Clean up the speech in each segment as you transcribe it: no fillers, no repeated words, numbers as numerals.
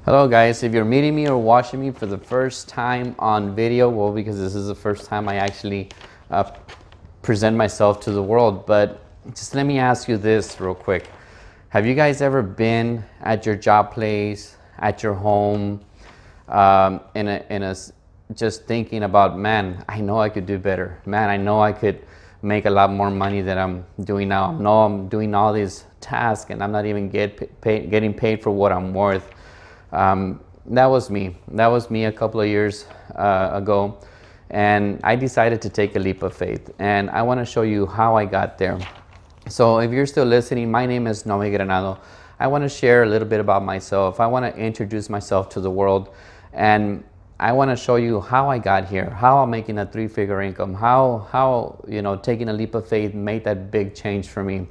Hello guys, if you're meeting me or watching me for the first time on video, well, because this is the first time I actually present myself to the world, but just let me ask you this real quick. Have you guys ever been at your job place, at your home, just thinking about, man, I know I could do better. Man, I know I could make a lot more money than I'm doing now. I know I'm doing all these tasks and I'm not even getting paid for what I'm worth. That was me. That was me a couple of years ago, and I decided to take a leap of faith, and I want to show you how I got there. So if you're still listening, my name is Noe Granado. I want to share a little bit about myself. I want to introduce myself to the world, and I want to show you how I got here, how I'm making a three-figure income, how taking a leap of faith made that big change for me.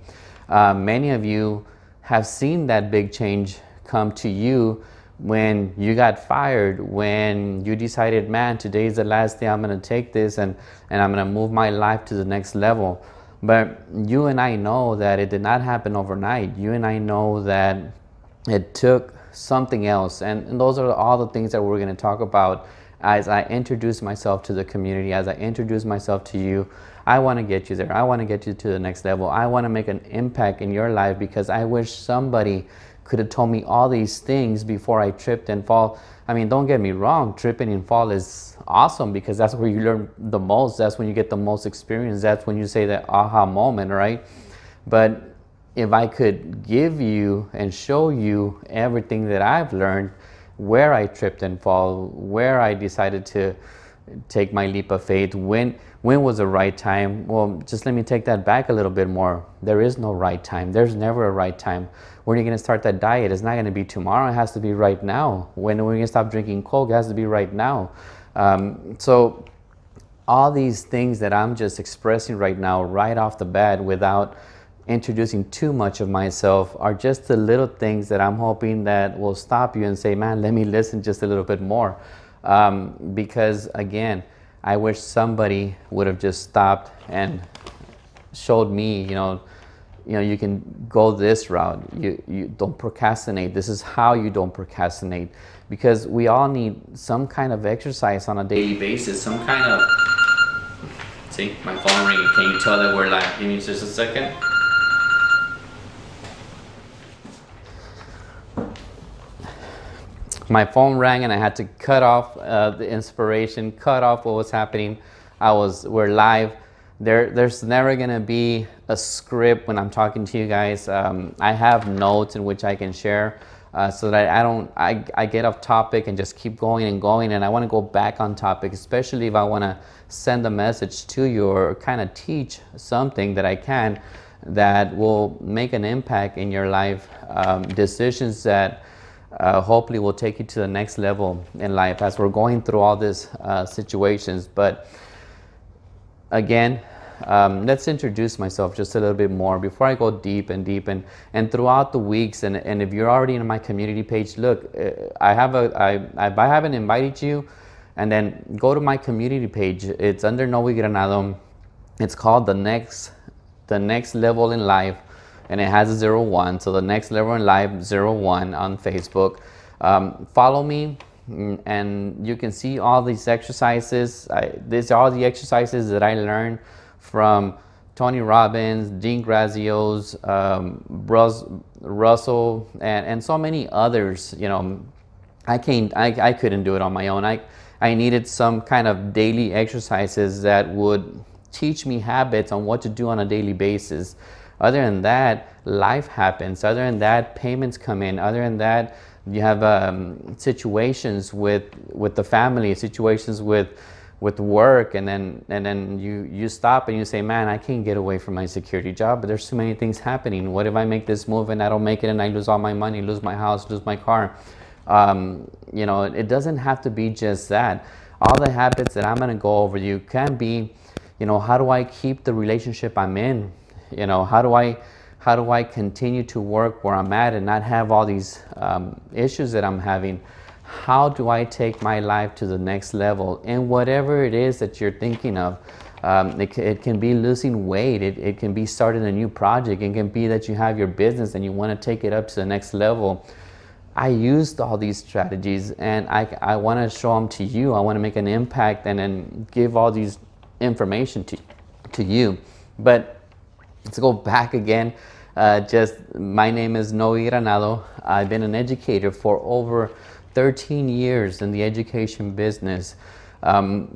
Many of you have seen that big change come to you when you got fired, when you decided, man, today is the last day I'm going to take this and I'm going to move my life to the next level. But you and I know that it did not happen overnight. You and I know that it took something else. And those are all the things that we're going to talk about as I introduce myself to the community, as I introduce myself to you. I want to get you there. I want to get you to the next level. I want to make an impact in your life because I wish somebody could have told me all these things before I tripped and fall. I mean, don't get me wrong, tripping and fall is awesome because that's where you learn the most. That's when you get the most experience. That's when you say that aha moment, right? But if I could give you and show you everything that I've learned, where I tripped and fall, where I decided to take my leap of faith, when was the right time? Well, just let me take that back a little bit more. There is no right time. There's never a right time. When you're going to start that diet, it's not going to be tomorrow. It has to be right now. When we're going to stop drinking Coke, it has to be right now. So all these things that I'm just expressing right now, right off the bat, without introducing too much of myself, are just the little things that I'm hoping that will stop you and say, man, let me listen just a little bit more. Because again, I wish somebody would have just stopped and showed me, you can go this route. You don't procrastinate. This is how you don't procrastinate, because we all need some kind of exercise on a daily basis, some kind of, see, my phone ringing. Can you tell that we're live? Give me just a second. My phone rang and I had to cut off the inspiration, cut off what was happening. We're live. There's never gonna be a script when I'm talking to you guys. I have notes in which I can share so that I get off topic and just keep going and going, and I wanna go back on topic, especially if I wanna send a message to you or kind of teach something that I can that will make an impact in your life, decisions that hopefully will take you to the next level in life as we're going through all these situations. But again, let's introduce myself just a little bit more before I go deep and throughout the weeks. And if you're already in my community page, look, I haven't invited you, and then go to my community page. It's under Noe Granado. It's called the next level in life, and it has a 01. So the next level in life 01 on Facebook. Follow me, and you can see all these exercises. These are all the exercises that I learned from Tony Robbins, Dean Graziosi, Russell, and so many others. I couldn't do it on my own. I needed some kind of daily exercises that would teach me habits on what to do on a daily basis. Other than that, life happens. Other than that, payments come in. Other than that, you have situations with the family, situations with work, and then you stop and you say, man, I can't get away from my security job, but there's too many things happening. What if I make this move and I don't make it and I lose all my money, lose my house, lose my car? It doesn't have to be just that. All the habits that I'm going to go over you can be, how do I keep the relationship I'm in? How do I continue to work where I'm at and not have all these issues that I'm having? How do I take my life to the next level? And whatever it is that you're thinking of, it can be losing weight. It can be starting a new project. It can be that you have your business and you want to take it up to the next level. I used all these strategies, and I want to show them to you. I want to make an impact and then give all these information to you. But let's go back again. Just my name is Noe Granado. I've been an educator for over 13 years in the education business.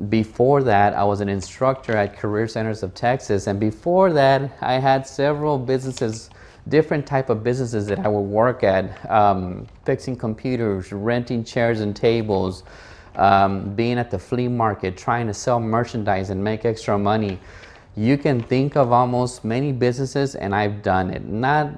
Before that, I was an instructor at Career Centers of Texas, and before that, I had several businesses, different type of businesses that I would work at, fixing computers, renting chairs and tables, being at the flea market, trying to sell merchandise and make extra money. You can think of almost many businesses, and I've done it. Not,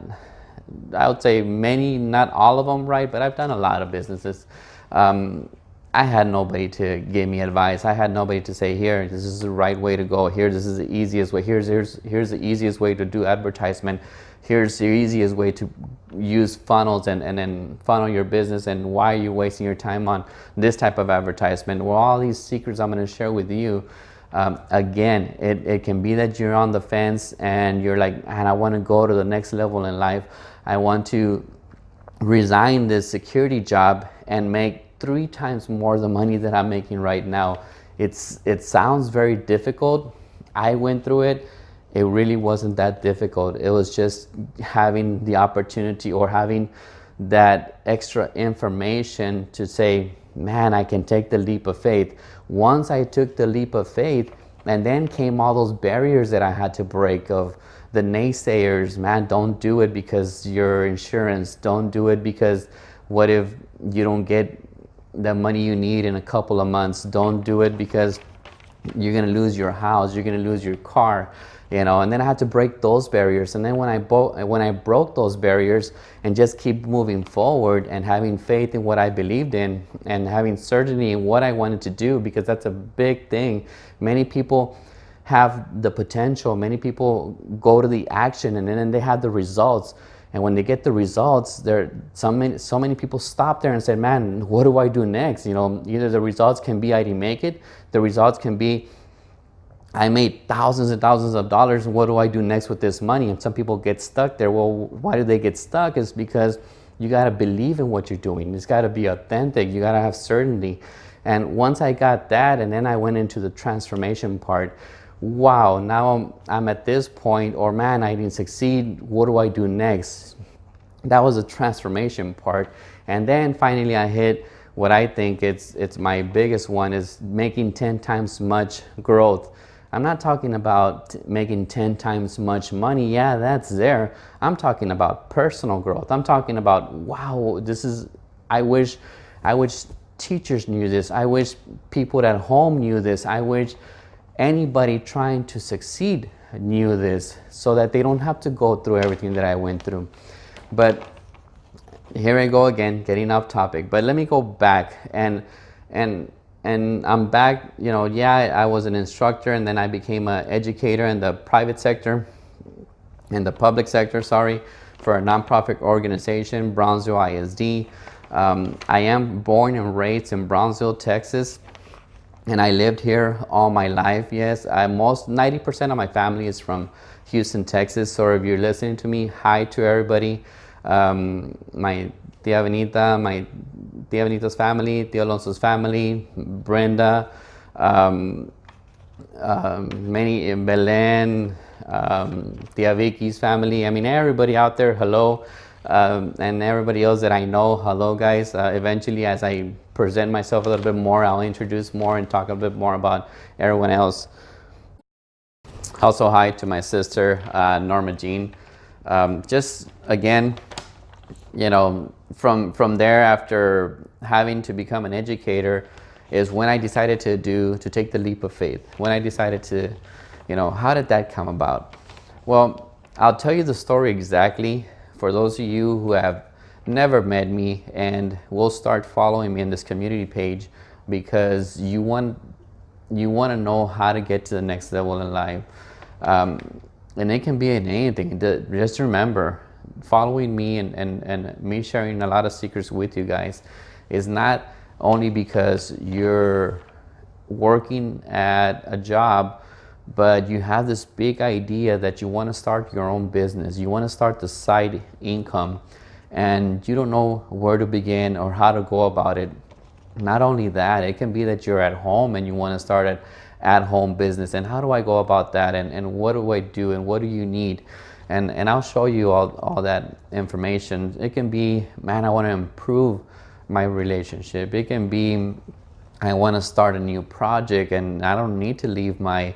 I would say many, not all of them, right? But I've done a lot of businesses. I had nobody to give me advice. I had nobody to say, here, this is the right way to go. Here, this is the easiest way. Here's the easiest way to do advertisement. Here's the easiest way to use funnels and then funnel your business, and why are you wasting your time on this type of advertisement? Well, all these secrets I'm going to share with you. Again, it can be that you're on the fence and you're like, and I want to go to the next level in life. I want to resign this security job and make 3 times more the money that I'm making right now. It sounds very difficult. I went through it. It really wasn't that difficult. It was just having the opportunity or having that extra information to say, man, I can take the leap of faith. Once I took the leap of faith, and then came all those barriers that I had to break of the naysayers. Man, don't do it because your insurance. Don't do it because what if you don't get the money you need in a couple of months? Don't do it because you're gonna lose your house, you're gonna lose your car, you know. And then I had to break those barriers. And then when I broke those barriers and just keep moving forward and having faith in what I believed in and having certainty in what I wanted to do, because that's a big thing. Many people have the potential, many people go to the action, and then they have the results. And when they get the results, so many people stop there and say, man, what do I do next? You know, either the results can be I didn't make it, the results can be I made thousands and thousands of dollars, and what do I do next with this money? And some people get stuck there. Well, why do they get stuck? It's because you got to believe in what you're doing. It's got to be authentic. You got to have certainty. And once I got that, and then I went into the transformation part, wow, now I'm at this point, or man, I didn't succeed. What do I do next? That was a transformation part. And then finally I hit what I think it's my biggest one, is making 10 times much growth. I'm not talking about making 10 times much money. Yeah, that's there. I'm talking about personal growth. I'm talking about, wow, I wish teachers knew this. I wish people at home knew this. I wish anybody trying to succeed knew this, so that they don't have to go through everything that I went through. But here I go again, getting off topic. But let me go back and I'm back. You know, yeah, I was an instructor, and then I became an educator in the private sector, in the public sector, sorry, for a nonprofit organization, Brownsville ISD. I am born and raised in Brownsville, Texas. And I lived here all my life. Yes, 90% of my family is from Houston, Texas. So if you're listening to me, hi to everybody. My Tia Benita's family, Tia Alonso's family, Brenda, many in Belen, Tia Vicky's family. I mean, everybody out there, hello. And everybody else that I know, hello guys. Eventually, as I present myself a little bit more, I'll introduce more and talk a bit more about everyone else. Also, hi to my sister, Norma Jean. Just again, you know, from there, after having to become an educator, is when I decided to take the leap of faith. When I decided to, you know, how did that come about? Well, I'll tell you the story exactly for those of you who have never met me and will start following me in this community page, because you want to know how to get to the next level in life. And it can be in anything. Just remember, following me and me sharing a lot of secrets with you guys is not only because you're working at a job, but you have this big idea that you want to start your own business. You want to start the side income. and you don't know where to begin or how to go about it. Not only that, it can be that you're at home and you want to start an at-home business, and how do I go about that, and what do I do, and what do you need, and I'll show you all that information. It can be, man, I want to improve my relationship. It can be, I want to start a new project and I don't need to leave my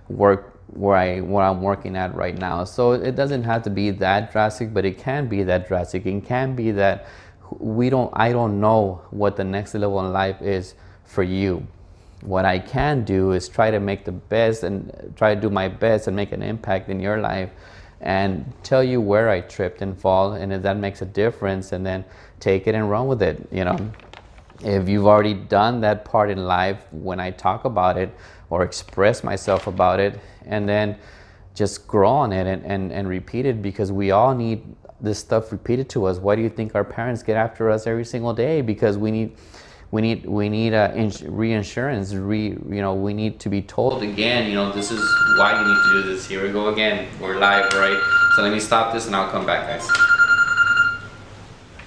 work where I'm working at right now. So it doesn't have to be that drastic, but it can be that drastic. It can be that I don't know what the next level in life is for you. What I can do is try to make the best and try to do my best and make an impact in your life and tell you where I tripped and fall, and if that makes a difference, and then take it and run with it. You know, if you've already done that part in life, when I talk about it or express myself about it, and then just grow on it and repeat it, because we all need this stuff repeated to us. Why do you think our parents get after us every single day? Because we need reinsurance. We need to be told again, this is why you need to do this. Here we go again. We're live, right? So let me stop this and I'll come back, guys.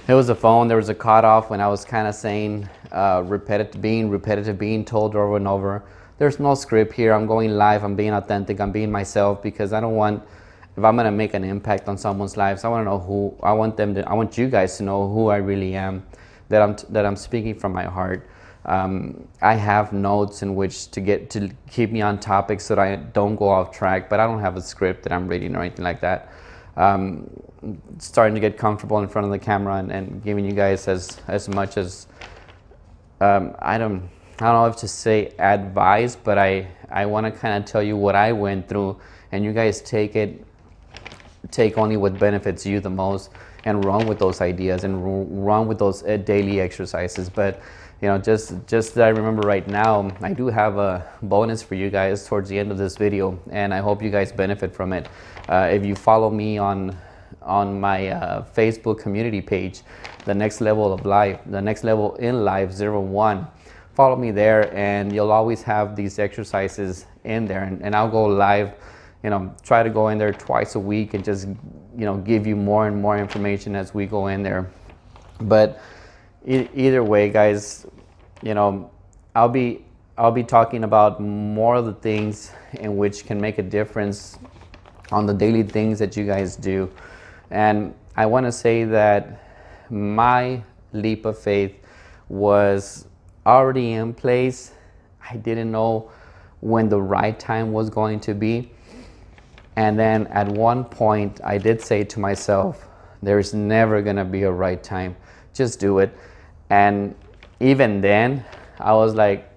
It was a phone. There was a cutoff when I was kind of saying repetitive, being told over and over. There's no script here. I'm going live. I'm being authentic. I'm being myself, because I don't want, if I'm gonna make an impact on someone's lives, I want to know who I want you guys to know who I really am. That I'm speaking from my heart. I have notes in which to keep me on topic so that I don't go off track, but I don't have a script that I'm reading or anything like that. Starting to get comfortable in front of the camera and giving you guys as much as I don't know if to say advice, but I want to kind of tell you what I went through, and you guys take only what benefits you the most, and run with those ideas and run with those daily exercises. But just that I remember right now, I do have a bonus for you guys towards the end of this video, and I hope you guys benefit from it. If you follow me on my Facebook community page, the Next Level of Life, the Next Level in Life 01, follow me there, and you'll always have these exercises in there, and I'll go live. Try to go in there twice a week and just give you more and more information as we go in there. But either way, guys, I'll be talking about more of the things in which can make a difference on the daily things that you guys do. And I want to say that my leap of faith was already in place. I didn't know when the right time was going to be. And then at one point, I did say to myself, there's never going to be a right time. Just do it. And even then, I was like,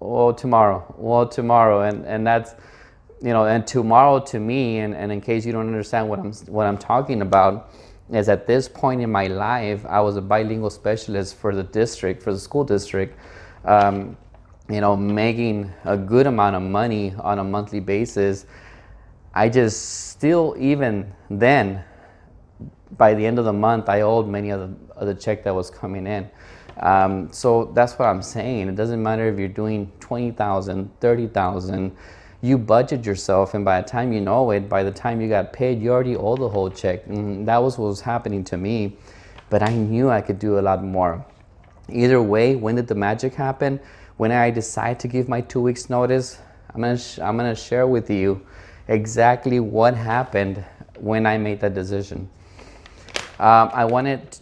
tomorrow. And that's, and tomorrow to me, and in case you don't understand what I'm talking about, is at this point in my life, I was a bilingual specialist for the school district, making a good amount of money on a monthly basis. I just still, even then, by the end of the month, I owed many of the check that was coming in. So that's what I'm saying. It doesn't matter if you're doing 20,000, 30,000, you budget yourself, and by the time you know it, by the time you got paid, you already owe the whole check. And that was what was happening to me, but I knew I could do a lot more. Either way, when did the magic happen? When I decided to give my 2 weeks notice, I'm gonna share with you exactly what happened when I made that decision. I wanted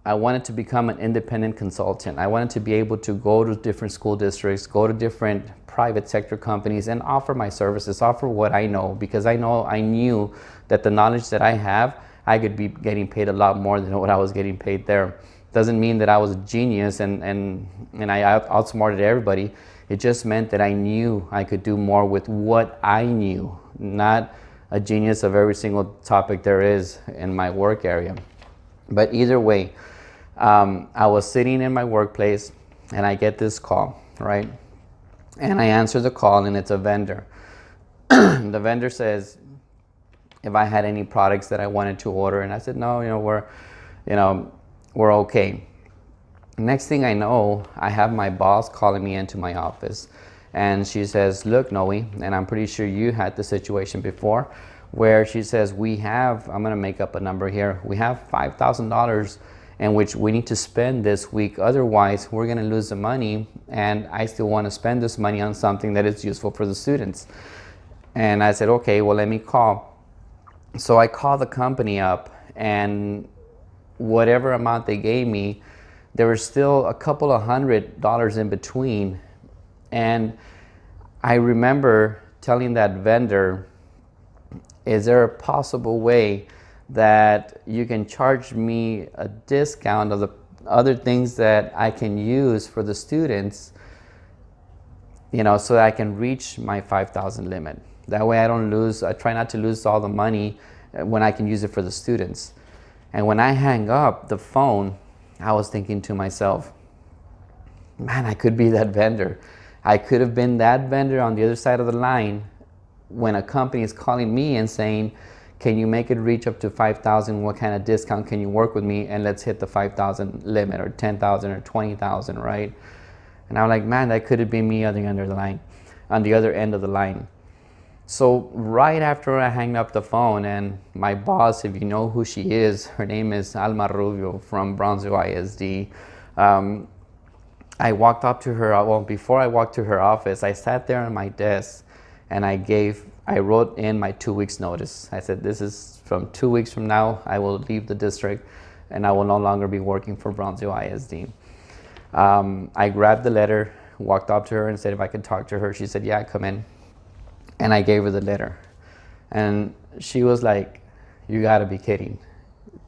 to become an independent consultant. I wanted to be able to go to different school districts, go to different private sector companies, and offer my services, offer what I know, because I knew that the knowledge that I have, I could be getting paid a lot more than what I was getting paid there. Doesn't mean that I was a genius and I outsmarted everybody. It just meant that I knew I could do more with what I knew, not a genius of every single topic there is in my work area. But either way, I was sitting in my workplace and I get this call, right? And I answer the call, and it's a vendor. The vendor says if I had any products that I wanted to order, and I said, no, we're okay. Next thing I know, I have my boss calling me into my office, and she says, look, Noe, and I'm pretty sure you had the situation before, where she says, we have, I'm going to make up a number here, we have $5,000 in which we need to spend this week. Otherwise, we're going to lose the money, and I still want to spend this money on something that is useful for the students. And I said, okay, well, let me call. So I called the company up, and whatever amount they gave me, there was still a couple of $100 in between. And I remember telling that vendor, is there a possible way that you can charge me a discount of the other things that I can use for the students, you know, so that I can reach my 5,000 limit. That way I don't lose, I try not to lose all the money when I can use it for the students. And when I hang up the phone, I was thinking to myself, man, I could be that vendor. I could have been that vendor on the other side of the line when a company is calling me and saying, can you make it reach up to 5,000? What kind of discount can you work with me? And let's hit the 5,000 limit, or 10,000 or 20,000, right? And I'm like, man, that could have been me on the other line, on the other end of the line. So right after I hang up the phone, and my boss, if you know who she is, her name is Alma Rubio from Brownsville ISD. I walked up to her, well, before I walked to her office, I sat there on my desk and I wrote in my 2 weeks notice. I said, this is from 2 weeks from now, I will leave the district and I will no longer be working for Brownsville ISD. I grabbed the letter, walked up to her and said if I could talk to her. She said, yeah, come in. And I gave her the letter. And she was like, you gotta be kidding.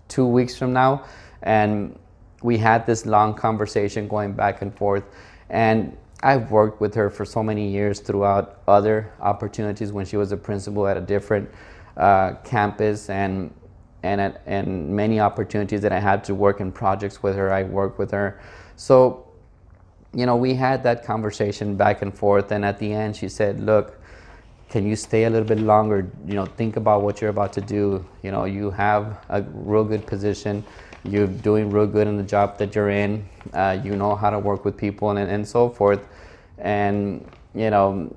2 weeks from now? And we had this long conversation going back and forth. And I've worked with her for so many years throughout other opportunities when she was a principal at a different campus, and many opportunities that I had to work in projects with her, I worked with her. So, you know, we had that conversation back and forth, and at the end she said, look, can you stay a little bit longer? You know, think about what you're about to do. You know, you have a real good position. You're doing real good in the job that you're in. You know how to work with people and so forth. And, you know,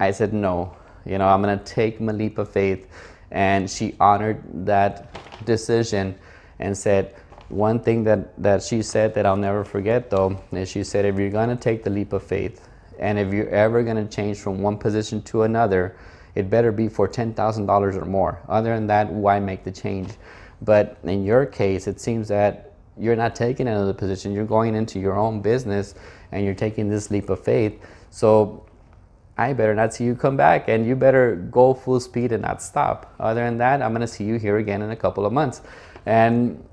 I said, no, you know, I'm going to take my leap of faith. And she honored that decision and said, one thing that she said that I'll never forget, though, is she said, if you're going to take the leap of faith, and if you're ever going to change from one position to another, it better be for $10,000 or more. Other than that, why make the change? But in your case, it seems that you're not taking another position. You're going into your own business and you're taking this leap of faith. So I better not see you come back, and you better go full speed and not stop. Other than that, I'm going to see you here again in a couple of months. And,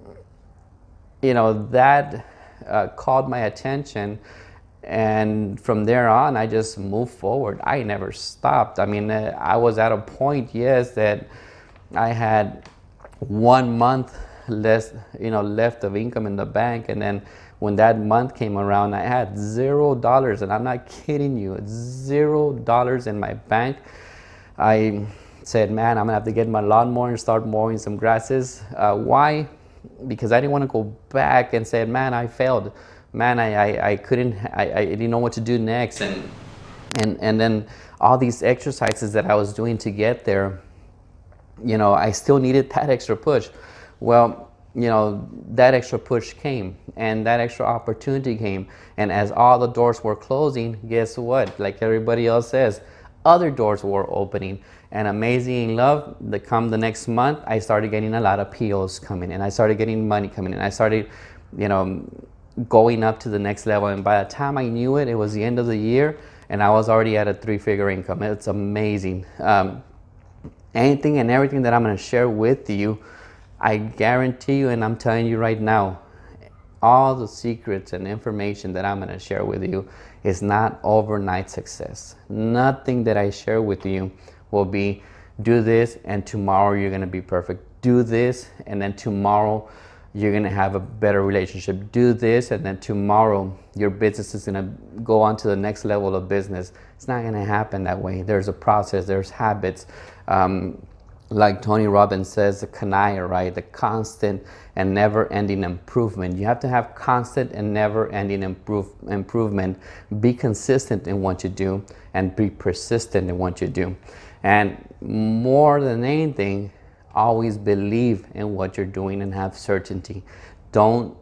you know, that caught my attention. And from there on, I just moved forward. I never stopped. I mean, I was at a point, yes, that I had 1 month less, left of income in the bank. And then when that month came around, I had $0, and I'm not kidding you, $0 in my bank. I said, man, I'm gonna have to get my lawnmower and start mowing some grasses. Why? Because I didn't want to go back and say, man, I failed. Man, I couldn't, I didn't know what to do next. And then all these exercises that I was doing to get there, I still needed that extra push. Well, that extra push came, and that extra opportunity came. And as all the doors were closing, guess what? Like everybody else says, other doors were opening. And amazing love, come the next month, I started getting a lot of POs coming in. I started getting money coming in. I started, going up to the next level. And by the time I knew it, it was the end of the year, and I was already at a 3-figure income. It's amazing. Anything and everything that I'm going to share with you, I guarantee you, and I'm telling you right now, all the secrets and information that I'm going to share with you is not overnight success. Nothing that I share with you will be do this and tomorrow you're going to be perfect. Do this and then tomorrow you're going to have a better relationship. Do this and then tomorrow your business is going to go on to the next level of business. It's not going to happen that way. There's a process, there's habits. Like Tony Robbins says, the KANAI, right? The constant and never-ending improvement. You have to have constant and never-ending improvement. Be consistent in what you do and be persistent in what you do. And more than anything, always believe in what you're doing and have certainty. Don't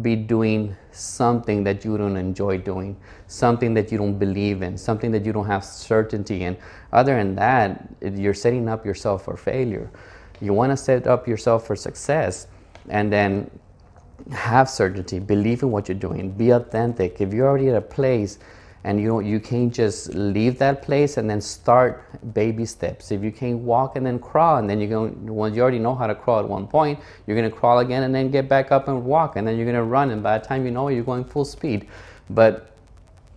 be doing something that you don't enjoy doing, something that you don't believe in, something that you don't have certainty in. Other than that, you're setting up yourself for failure. You want to set up yourself for success, and then have certainty, believe in what you're doing, be authentic. If you're already at a place and you can't just leave that place and then start baby steps. If you can't walk and then crawl, and then once you already know how to crawl at one point, you're going to crawl again and then get back up and walk, and then you're going to run, and by the time you know it, you're going full speed. But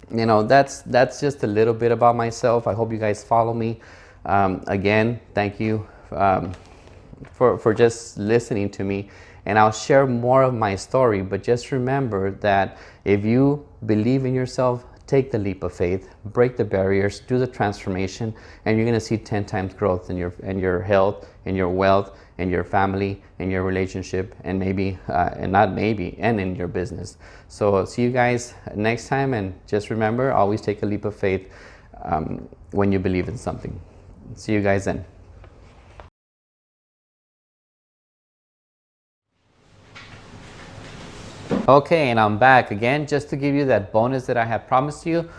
that's just a little bit about myself. I hope you guys follow me. Again, thank you for just listening to me, and I'll share more of my story. But just remember that if you believe in yourself, take the leap of faith, break the barriers, do the transformation, and you're going to see 10 times growth in your health, in your wealth, in your family, in your relationship, and maybe and in your business. So see you guys next time, and just remember, always take a leap of faith when you believe in something. See you guys then. Okay, and I'm back again just to give you that bonus that I had promised you.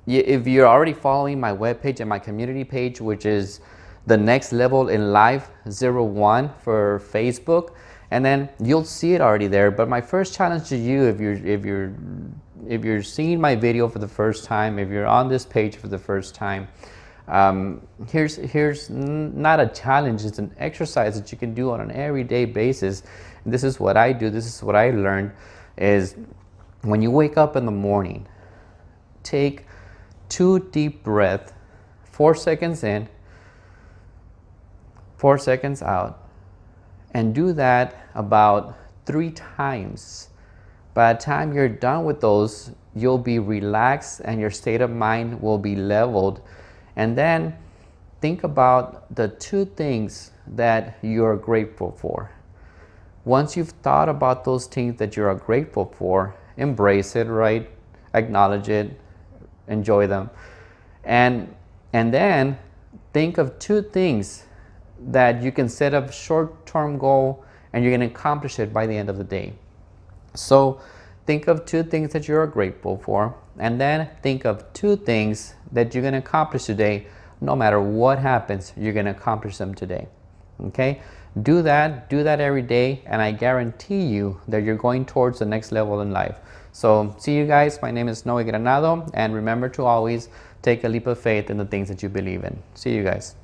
If you're already following my webpage and my community page, which is the Next Level in Life 01 for Facebook, and then you'll see it already there. But my first challenge to you, if you're seeing my video for the first time, if you're on this page for the first time, here's not a challenge, it's an exercise that you can do on an everyday basis. This is what I do, this is what I learned, is when you wake up in the morning, take 2 deep breaths, 4 seconds in, 4 seconds out, and do that about 3 times. By the time you're done with those, you'll be relaxed and your state of mind will be leveled. And then think about the 2 things that you're grateful for. Once you've thought about those things that you are grateful for, embrace it, right? Acknowledge it, enjoy them. And then think of 2 things that you can set up a short-term goal and you're going to accomplish it by the end of the day. So think of 2 things that you're grateful for, and then think of 2 things that you're going to accomplish today. No matter what happens, you're going to accomplish them today. Okay? Do that every day, and I guarantee you that you're going towards the next level in life. So see you guys. My name is Noe Granado, and remember to always take a leap of faith in the things that you believe in. See you guys.